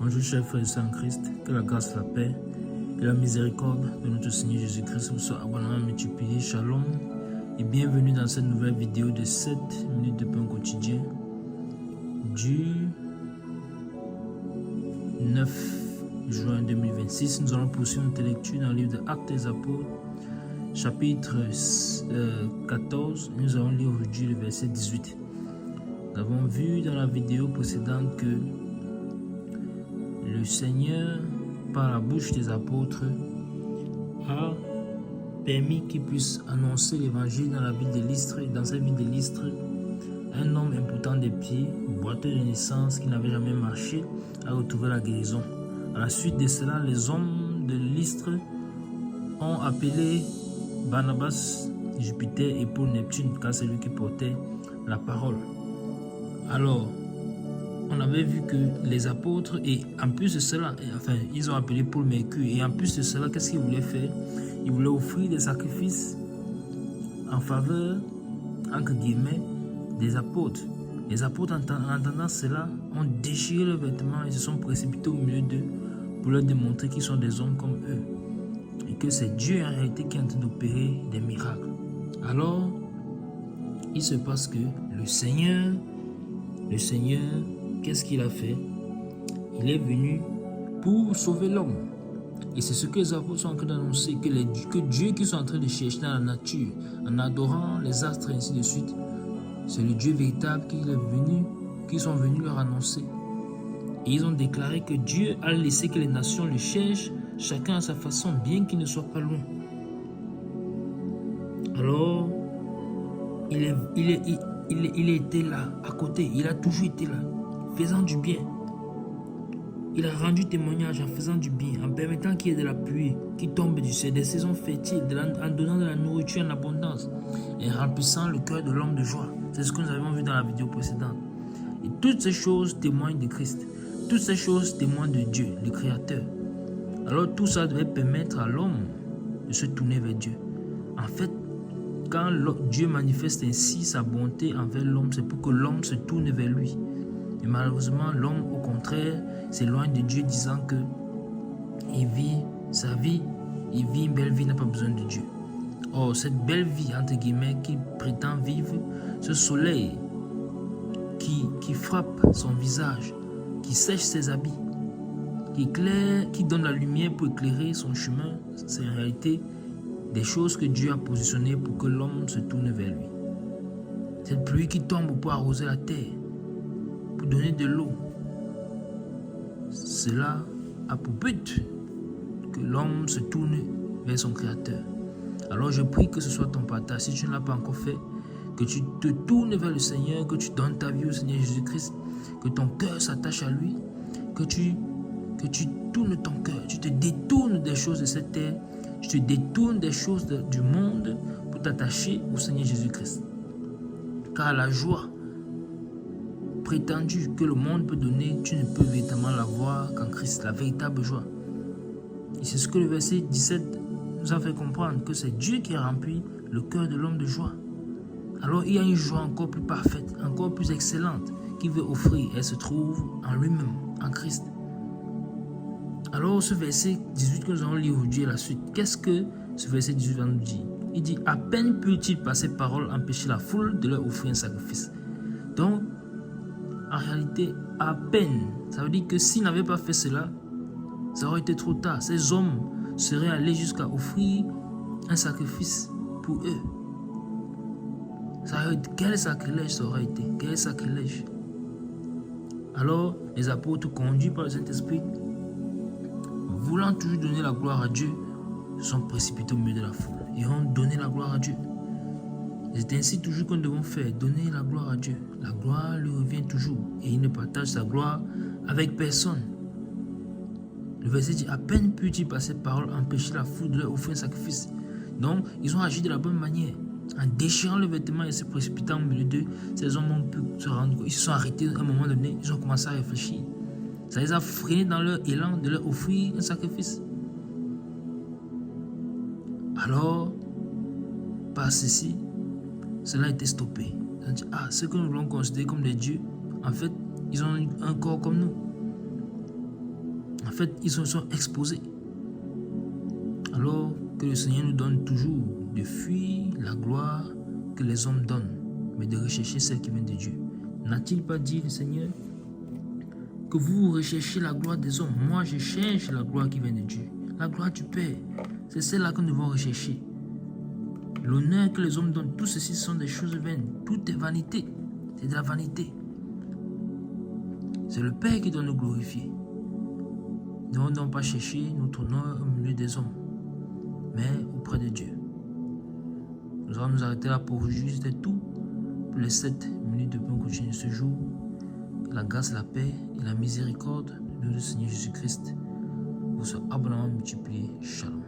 Bonjour chers frères et sœurs en Christ, que la grâce, la paix et la miséricorde de notre Seigneur Jésus-Christ vous soient abondamment multipliées. Shalom et bienvenue dans cette nouvelle vidéo de 7 minutes de pain quotidien du 9 juin 2026. Nous allons poursuivre notre lecture dans le livre des Actes des Apôtres, chapitre 14. Nous allons lire aujourd'hui le verset 18. Nous avons vu dans la vidéo précédente que le Seigneur, par la bouche des apôtres, a permis qu'ils puissent annoncer l'évangile dans la ville de Lystre. Et dans cette ville de Lystre, un homme impotent des pieds, boiteux de naissance, qui n'avait jamais marché, a retrouvé la guérison. À la suite de cela, les hommes de Lystre ont appelé Barnabas, Jupiter et Paul Neptune, car c'est lui qui portait la parole. Alors, on avait vu que les apôtres, et en plus de cela, ils ont appelé Paul Mercure, et en plus de cela, qu'est-ce qu'ils voulaient faire? Ils voulaient offrir des sacrifices en faveur, entre guillemets, des apôtres. Les apôtres, en entendant cela, ont déchiré leurs vêtements et se sont précipités au milieu d'eux pour leur démontrer qu'ils sont des hommes comme eux, et que c'est Dieu en réalité qui est en train d'opérer des miracles. Alors, il se passe que le Seigneur, qu'est-ce qu'il a fait? Il est venu pour sauver l'homme. Et c'est ce que les apôtres sont en train d'annoncer, que Dieu qu'ils sont en train de chercher dans la nature, en adorant les astres et ainsi de suite, c'est le Dieu véritable qu'ils sont venus leur annoncer. Et ils ont déclaré que Dieu a laissé que les nations le cherchent, chacun à sa façon, bien qu'il ne soit pas loin. Alors, il était là, à côté, il a toujours été là, faisant du bien. Il a rendu témoignage en faisant du bien, en permettant qu'il y ait de la pluie qui tombe du ciel, des saisons fertiles, en donnant de la nourriture en abondance et remplissant le cœur de l'homme de joie. C'est ce que nous avons vu dans la vidéo précédente. Et toutes ces choses témoignent de Christ. Toutes ces choses témoignent de Dieu, le Créateur. Alors tout ça devait permettre à l'homme de se tourner vers Dieu. En fait, quand Dieu manifeste ainsi sa bonté envers l'homme, c'est pour que l'homme se tourne vers lui. Et malheureusement, l'homme, au contraire, s'éloigne de Dieu, disant que il vit sa vie, il vit une belle vie, il n'a pas besoin de Dieu. Or, cette belle vie, entre guillemets, qu'il prétend vivre, ce soleil qui frappe son visage, qui sèche ses habits, qui donne la lumière pour éclairer son chemin, c'est en réalité des choses que Dieu a positionnées pour que l'homme se tourne vers lui. Cette pluie qui tombe pour arroser la terre, pour donner de l'eau, cela a pour but que l'homme se tourne vers son Créateur. Alors je prie que ce soit ton partage. Si tu ne l'as pas encore fait, que tu te tournes vers le Seigneur, que tu donnes ta vie au Seigneur Jésus-Christ, que ton cœur s'attache à lui, que tu tournes ton cœur, tu te détournes des choses de cette terre, tu te détournes des choses du monde pour t'attacher au Seigneur Jésus-Christ. Car la joie prétendue que le monde peut donner, tu ne peux véritablement l'avoir qu'en Christ, la véritable joie. Et c'est ce que le verset 17 nous a fait comprendre, que c'est Dieu qui a rempli le cœur de l'homme de joie. Alors il y a une joie encore plus parfaite, encore plus excellente qu'il veut offrir. Elle se trouve en lui-même, en Christ. Alors ce verset 18 que nous allons lire aujourd'hui est la suite. Qu'est-ce que ce verset 18 va nous dire? Il dit: à peine put-il par ses paroles empêcher la foule de leur offrir un sacrifice. Donc, en réalité, à peine. Ça veut dire que s'il n'avait pas fait cela, ça aurait été trop tard. Ces hommes seraient allés jusqu'à offrir un sacrifice pour eux. Quel sacrilège ça aurait été? Quel sacrilège! Alors, les apôtres, conduits par le Saint-Esprit, voulant toujours donner la gloire à Dieu, se sont précipités au milieu de la foule et ont donné la gloire à Dieu. C'est ainsi toujours que nous devons faire, donner la gloire à Dieu. La gloire lui revient toujours et il ne partage sa gloire avec personne. Le verset dit: à peine put-il par ses paroles empêcher la foule de leur offrir un sacrifice. Donc, ils ont agi de la bonne manière. En déchirant le vêtement et se précipitant au milieu d'eux, ces hommes ont pu se rendre compte. Ils se sont arrêtés à un moment donné, ils ont commencé à réfléchir. Ça les a freinés dans leur élan de leur offrir un sacrifice. Alors, par ceci, cela a été stoppé. Ils ont dit: ah, ceux que nous voulons considérer comme des dieux, en fait, ils ont un corps comme nous. En fait, ils se sont exposés. Alors que le Seigneur nous donne toujours de fuir la gloire que les hommes donnent, mais de rechercher celle qui vient de Dieu. N'a-t-il pas dit le Seigneur que vous recherchez la gloire des hommes? Moi, je cherche la gloire qui vient de Dieu. La gloire du Père, c'est celle-là que nous devons rechercher. L'honneur que les hommes donnent, tout ceci sont des choses vaines. Tout est vanité. C'est de la vanité. C'est le Père qui doit nous glorifier. Nous ne devons donc pas chercher notre honneur au milieu des hommes, mais auprès de Dieu. Nous allons nous arrêter là pour aujourd'hui. C'était tout pour les 7 minutes de pain continu ce jour. Que la grâce, la paix et la miséricorde de notre Seigneur Jésus-Christ vous soient abondamment multipliés. Shalom.